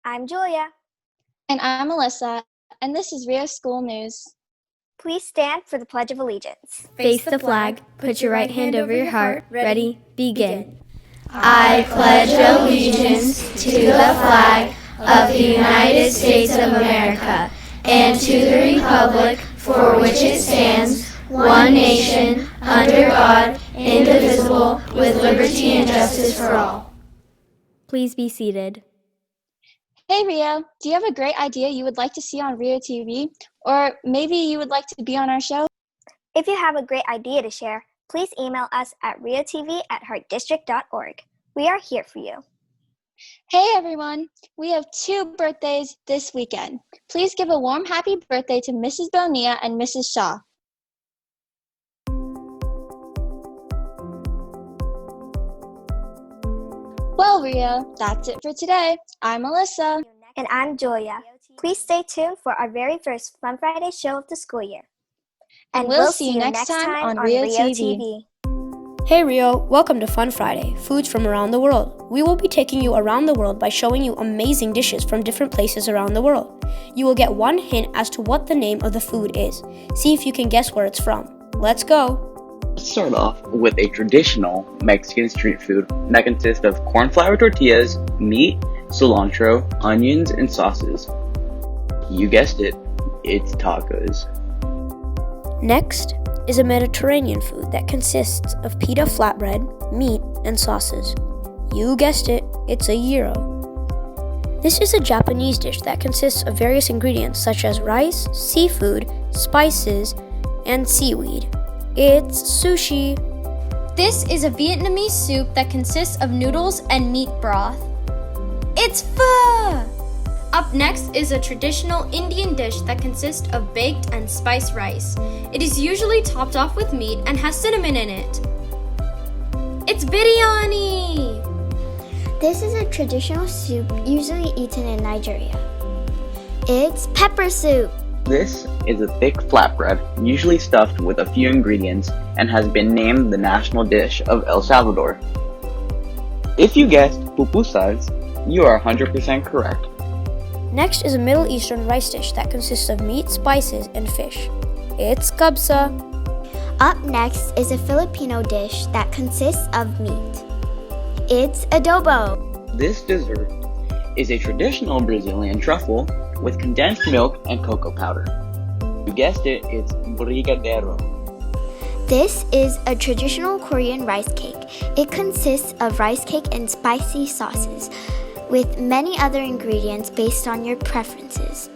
I'm Julia. And I'm Melissa, and this is Rio School News. Please stand for the Pledge of Allegiance. Face the flag, put your right hand over your heart, ready, begin. I pledge allegiance to the flag of the United States of America and to the republic for which it stands, one nation, under God, indivisible, with liberty and justice for all. Please be seated. Hey Rio, do you have a great idea you would like to see on RioTV? Or maybe you would like to be on our show? If you have a great idea to share, please email us at riotv@hartdistrict.org. We are here for you. Hey everyone, we have 2 birthdays this weekend. Please give a warm happy birthday to Mrs. Bonilla and Mrs. Shaw. Well, Rio, that's it for today. I'm Melissa. And I'm Julia. Please stay tuned for our very first Fun Friday show of the school year. And we'll see you next time on RioTV. Hey Rio, welcome to Fun Friday, Foods from Around the World. We will be taking you around the world by showing you amazing dishes from different places around the world. You will get one hint as to what the name of the food is. See if you can guess where it's from. Let's go! Let's start off with a traditional Mexican street food that consists of corn flour tortillas, meat, cilantro, onions, and sauces. You guessed it, it's tacos. Next is a Mediterranean food that consists of pita flatbread, meat, and sauces. You guessed it, it's a gyro. This is a Japanese dish that consists of various ingredients such as rice, seafood, spices, and seaweed. It's sushi. This is a Vietnamese soup that consists of noodles and meat broth. It's pho! Up next is a traditional Indian dish that consists of baked and spiced rice. It is usually topped off with meat and has cinnamon in it. It's biryani! This is a traditional soup usually eaten in Nigeria. It's pepper soup. This is a thick flatbread, usually stuffed with a few ingredients, and has been named the national dish of El Salvador. If you guessed pupusas, you are 100% correct. Next is a Middle Eastern rice dish that consists of meat, spices, and fish. It's kabsa. Up next is a Filipino dish that consists of meat. It's adobo. This dessert is a traditional Brazilian truffle with condensed milk and cocoa powder. You guessed it, it's brigadeiro. This is a traditional Korean rice cake. It consists of rice cake and spicy sauces, with many other ingredients based on your preferences.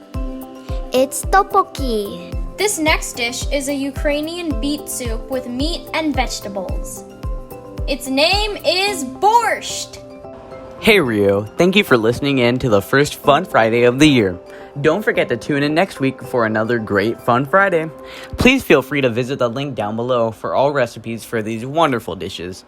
It's tteokbokki. This next dish is a Ukrainian beet soup with meat and vegetables. Its name is borscht. Hey Rio, thank you for listening in to the first Fun Friday of the year. Don't forget to tune in next week for another great Fun Friday. Please feel free to visit the link down below for all recipes for these wonderful dishes.